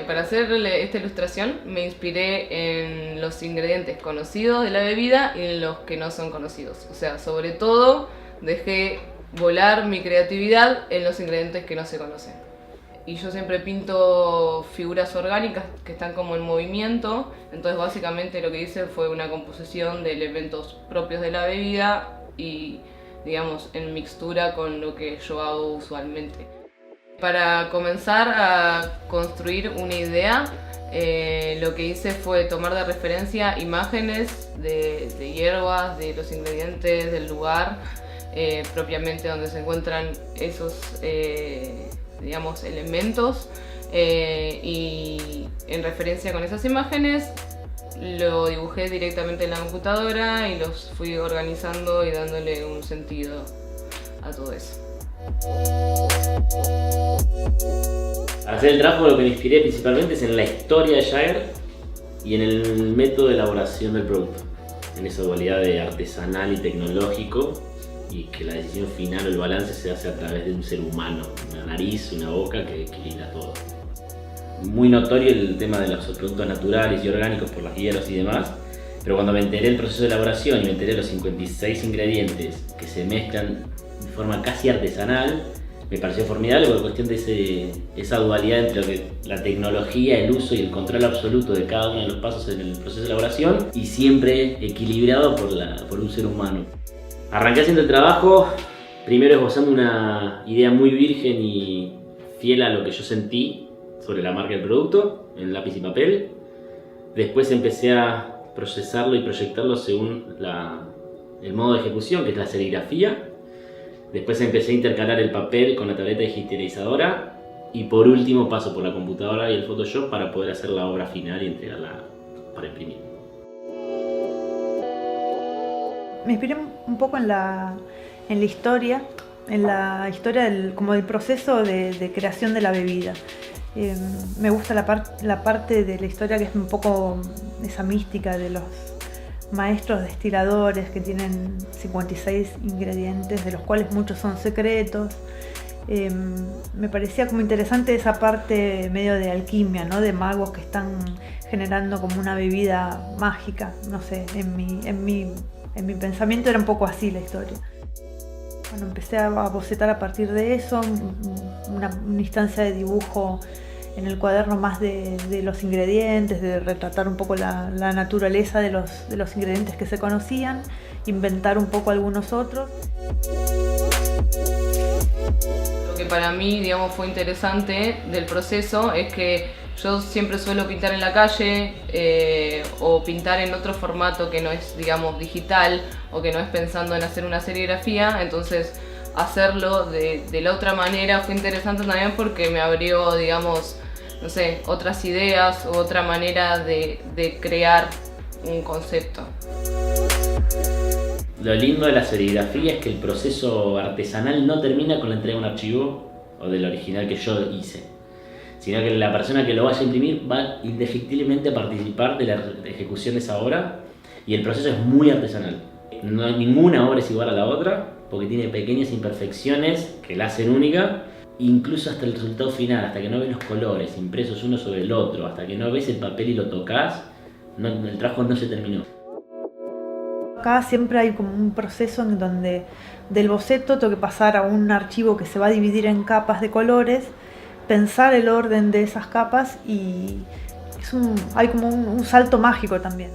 Para hacer esta ilustración me inspiré en los ingredientes conocidos de la bebida y en los que no son conocidos. O sea, sobre todo dejé volar mi creatividad en los ingredientes que no se conocen. Y yo siempre pinto figuras orgánicas que están como en movimiento, entonces básicamente lo que hice fue una composición de elementos propios de la bebida y, digamos, en mixtura con lo que yo hago usualmente. Para comenzar a construir una idea, lo que hice fue tomar de referencia imágenes de hierbas, de los ingredientes, del lugar propiamente donde se encuentran esos digamos, elementos, y en referencia con esas imágenes lo dibujé directamente en la computadora y los fui organizando y dándole un sentido a todo eso. Para hacer el trabajo lo que me inspiré principalmente es en la historia de Jagger y en el método de elaboración del producto, en esa dualidad de artesanal y tecnológico, y que la decisión final o el balance se hace a través de un ser humano, una nariz, una boca que equilibra todo. Muy notorio el tema de los productos naturales y orgánicos por las hierbas y demás, pero cuando me enteré del proceso de elaboración y me enteré de los 56 ingredientes que se mezclan de forma casi artesanal, me pareció formidable por cuestión de esa dualidad entre lo que, la tecnología, el uso y el control absoluto de cada uno de los pasos en el proceso de elaboración, y siempre equilibrado por un ser humano. Arranqué haciendo el trabajo, primero esbozando una idea muy virgen y fiel a lo que yo sentí sobre la marca del producto, en lápiz y papel. Después empecé a procesarlo y proyectarlo según el modo de ejecución, que es la serigrafía. Después empecé a intercalar el papel con la tableta digitalizadora. Y por último paso por la computadora y el Photoshop para poder hacer la obra final y entregarla para imprimir. Me inspiré un poco en la historia, como del proceso de creación de la bebida. Me gusta la parte de la historia que es un poco esa mística de los maestros destiladores que tienen 56 ingredientes, de los cuales muchos son secretos. Me parecía como interesante esa parte medio de alquimia, ¿no? De magos que están generando como una bebida mágica. No sé, en mi pensamiento era un poco así la historia. Bueno, empecé a bocetar a partir de eso, una instancia de dibujo en el cuaderno más de los ingredientes, de retratar un poco la naturaleza de los ingredientes que se conocían, inventar un poco algunos otros. Lo que para mí, digamos, fue interesante del proceso es que yo siempre suelo pintar en la calle o pintar en otro formato que no es, digamos, digital o que no es pensando en hacer una serigrafía, entonces hacerlo de la otra manera fue interesante también porque me abrió, digamos, no sé, otras ideas o otra manera de crear un concepto. Lo lindo de la serigrafía es que el proceso artesanal no termina con la entrega de un archivo o del original que yo hice, sino que la persona que lo vaya a imprimir va indefectiblemente a participar de la ejecución de esa obra, y el proceso es muy artesanal. Ninguna obra es igual a la otra porque tiene pequeñas imperfecciones que la hacen única, incluso hasta el resultado final, hasta que no ves los colores impresos uno sobre el otro, hasta que no ves el papel y lo tocas, el trabajo no se terminó. Acá siempre hay como un proceso en donde del boceto tengo que pasar a un archivo que se va a dividir en capas de colores, pensar el orden de esas capas, y hay como un salto mágico también.